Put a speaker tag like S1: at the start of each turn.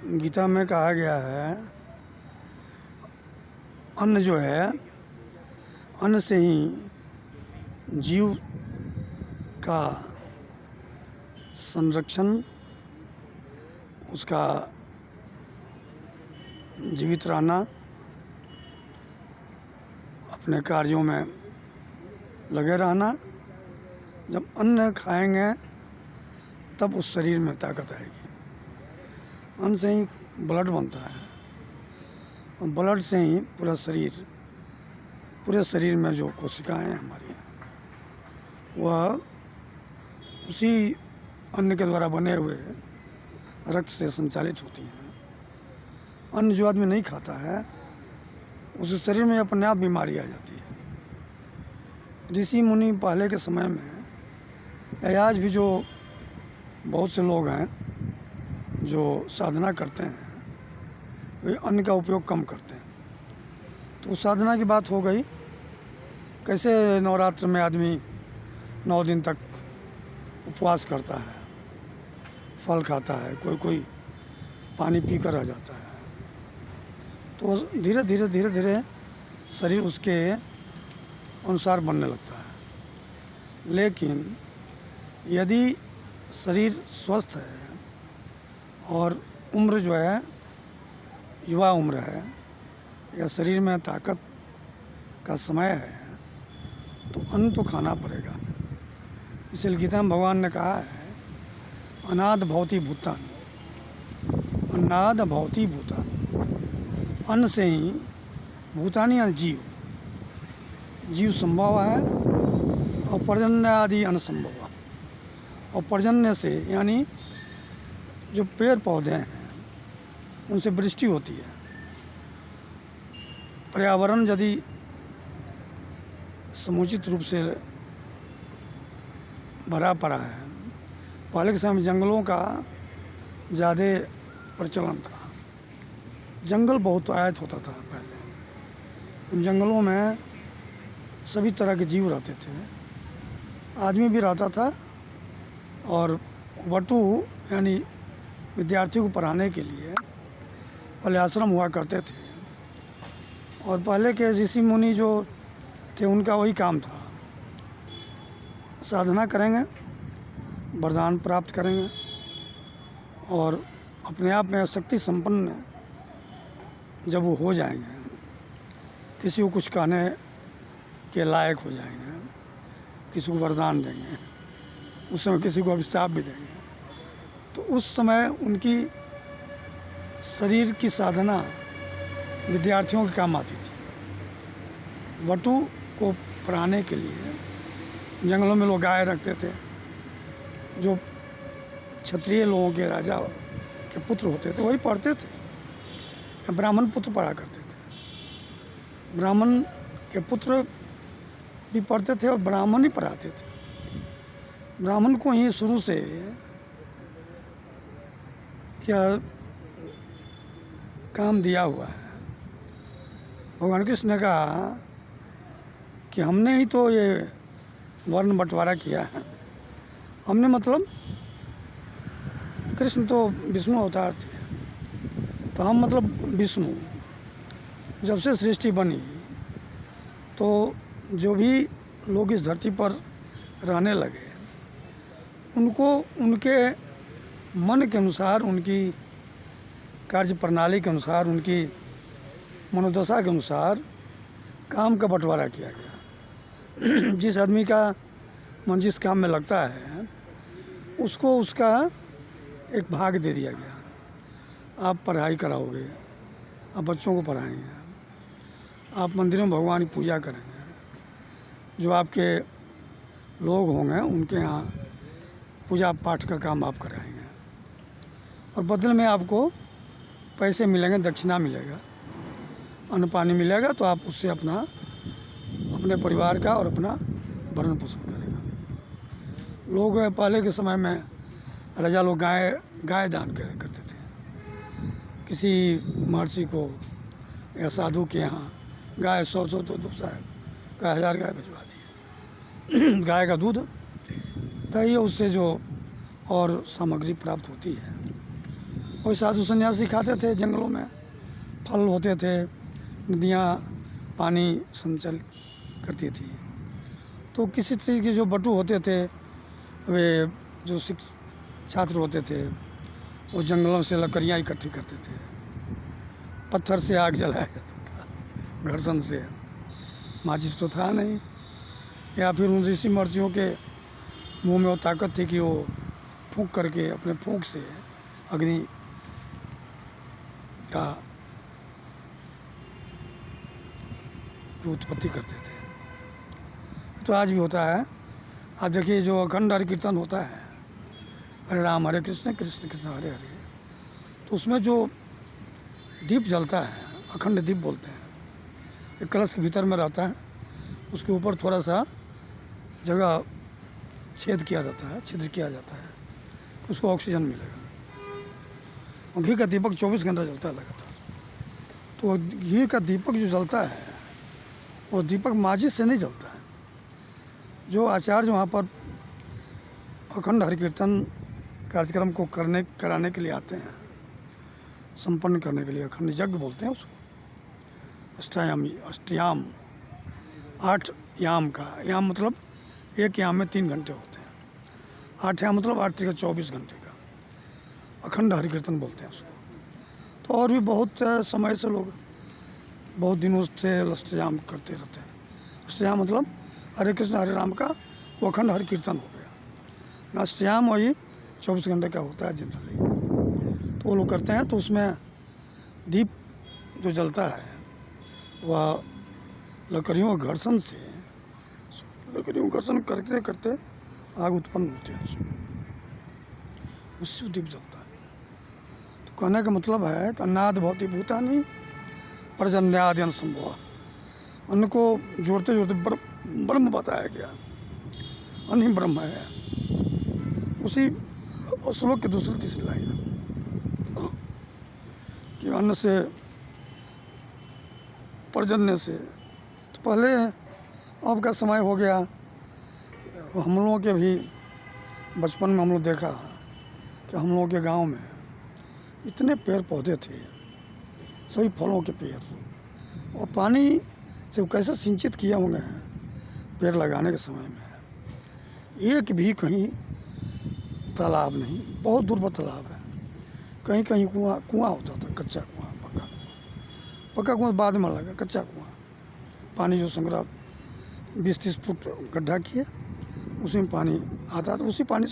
S1: गीता में कहा गया है, अन्न जो है, अन्न से ही जीव का संरक्षण, उसका जीवित रहना, अपने कार्यों में लगे रहना। जब अन्न खाएंगे तब उस शरीर में ताकत आएगी। अन्न से ही ब्लड बनता है और ब्लड से ही पूरे शरीर में जो कोशिकाएं हैं हमारी, वह उसी अन्न के द्वारा बने हुए रक्त से संचालित होती हैं। अन्न जो आदमी नहीं खाता है, उसके शरीर में अपने आप बीमारी आ जाती है। ऋषि मुनि पहले के समय में, या आज भी जो बहुत से लोग हैं जो साधना करते हैं, वे अन्न का उपयोग कम करते हैं। तो साधना की बात हो गई। कैसे नवरात्र में आदमी 9 दिन तक उपवास करता है, फल खाता है, कोई पानी पीकर रह जाता है। तो धीरे धीरे शरीर उसके अनुसार बनने लगता है। लेकिन यदि शरीर स्वस्थ है और उम्र जो है युवा उम्र है, या शरीर में ताकत का समय है, तो अन्न तो खाना पड़ेगा। इसलिए गीता में भगवान ने कहा है, अनाद भवति भूतानि, अन्नाद भवति भूतानि। अन्न से ही भूतानि यानी जीव संभव है, और पर्जन्य आदि अन्न संभव है। और पर्जन्य से यानी जो पेड़ पौधे हैं, उनसे वृष्टि होती है। पर्यावरण यदि समुचित रूप से भरा पड़ा है, पहले के समय में जंगलों का ज़्यादा प्रचलन था। जंगल बहुत आयत होता था पहले। उन जंगलों में सभी तरह के जीव रहते थे, आदमी भी रहता था, और वटु यानी विद्यार्थियों को पढ़ाने के लिए पहले आश्रम हुआ करते थे। और पहले के ऋषि मुनि जो थे, उनका वही काम था, साधना करेंगे, वरदान प्राप्त करेंगे, और अपने आप में शक्ति संपन्न जब वो हो जाएंगे, किसी को कुछ कहने के लायक हो जाएंगे, किसी को वरदान देंगे, उस समय किसी को अभिशाप भी देंगे, तो उस समय उनकी शरीर की साधना विद्यार्थियों के काम आती थी। वटु को पढ़ाने के लिए जंगलों में लोग गाय रखते थे। जो क्षत्रिय लोगों के राजा के पुत्र होते थे, वही पढ़ते थे। ब्राह्मण पुत्र पढ़ा करते थे। ब्राह्मण के पुत्र भी पढ़ते थे और ब्राह्मण ही पढ़ाते थे। ब्राह्मण को ही शुरू से यह काम दिया हुआ है। भगवान कृष्ण ने कहा कि हमने ही तो ये वर्ण बंटवारा किया है। हमने मतलब कृष्ण तो विष्णु अवतार थे, तो हम मतलब विष्णु। जब से सृष्टि बनी, तो जो भी लोग इस धरती पर रहने लगे, उनको उनके मन के अनुसार, उनकी कार्य प्रणाली के अनुसार, उनकी मनोदशा के अनुसार काम का बंटवारा किया गया। जिस आदमी का मन जिस काम में लगता है, उसको उसका एक भाग दे दिया गया। आप पढ़ाई कराओगे, आप बच्चों को पढ़ाएंगे, आप मंदिरों में भगवान की पूजा करेंगे, जो आपके लोग होंगे उनके यहाँ पूजा पाठ का काम आप कराएंगे, और बदले में आपको पैसे मिलेंगे, दक्षिणा मिलेगा, अन्न पानी मिलेगा। तो आप उससे अपने परिवार का और अपना भरण पोषण करेगा। लोग पहले के समय में राजा लोग गाय दान करते थे। किसी महर्षि को या साधु के यहाँ गाय 100 200 का 1000 गाय भिजवा दी। गाय का दूध, दही, उससे जो और सामग्री प्राप्त होती है, कोई साधु सन्यासी खाते थे जंगलों में, फल होते थे, नदियाँ पानी संचलित करती थी। तो किसी चीज़ के जो बटू होते थे, वे जो छात्र होते थे, वो जंगलों से लकड़ियाँ इकट्ठी करते थे, पत्थर से आग जलाया जाता था, घर्षण से। माचिस तो था नहीं, या फिर उन ऋषि महर्षियों के मुंह में वो ताकत थी कि वो फूंक करके अपने फूंक से अग्नि का उत्पत्ति करते थे। तो आज भी होता है। आप देखिए जो अखंड हरि कीर्तन होता है, हरे राम हरे कृष्ण कृष्ण कृष्ण हरे हरे, तो उसमें जो दीप जलता है, अखंड दीप बोलते हैं, एक कलश के भीतर में रहता है, उसके ऊपर थोड़ा सा जगह छेद किया जाता है, छिद्र किया जाता है, उसको ऑक्सीजन मिलेगा। और घी का दीपक 24 घंटा जलता है लगातार। तो घी का दीपक जो जलता है, वो दीपक माचिस से नहीं जलता है। जो आचार्य वहाँ पर अखंड हरि कीर्तन कार्यक्रम को कराने के लिए आते हैं, संपन्न करने के लिए, अखंड यज्ञ बोलते हैं उसको। अष्टयाम 8 याम का, याम मतलब एक याम में 3 घंटे होते हैं, 8 याम मतलब 8 का 24 घंटे का अखंड हरि कीर्तन बोलते हैं उसको। तो और भी बहुत समय से लोग बहुत दिनों से अष्टयाम करते रहते हैं। अष्टयाम मतलब हरे कृष्ण हरे राम का वो अखंड हरि कीर्तन हो गया। अष्टयाम वही 24 घंटे का होता है जनरली, तो वो लोग करते हैं। तो उसमें दीप जो जलता है वह लकड़ियों के घर्षण से, लकड़ियों का घर्षण करते करते आग उत्पन्न होती है, उससे दीप जलता है। तो कहने का मतलब है कि अन्नाद भवति भूतानि पर्जन्यादि संभव, अन्न को जोड़ते जोड़ते ब्रह्म बताया गया, अन्न ही ब्रह्म है। उसी श्लोक की दूसरी तीसरी लाइन कि अन्न से पर्जन्य से। तो पहले अब का समय हो गया, हम लोगों के भी बचपन में हम लोग देखा कि हम लोगों के गांव में इतने पेड़ पौधे थे, सभी फलों के पेड़, और पानी से कैसे सिंचित किए होंगे पेड़ लगाने के समय में। एक भी कहीं तालाब नहीं, बहुत दूर पर तालाब है, कहीं कहीं कुआं होता था, कच्चा कुआं, पक्का कुआं बाद में लगा, कच्चा कुआं, पानी जो संग्रह 20-30 फुट गड्ढा किए, उसी में पानी आता था, उसी पानी से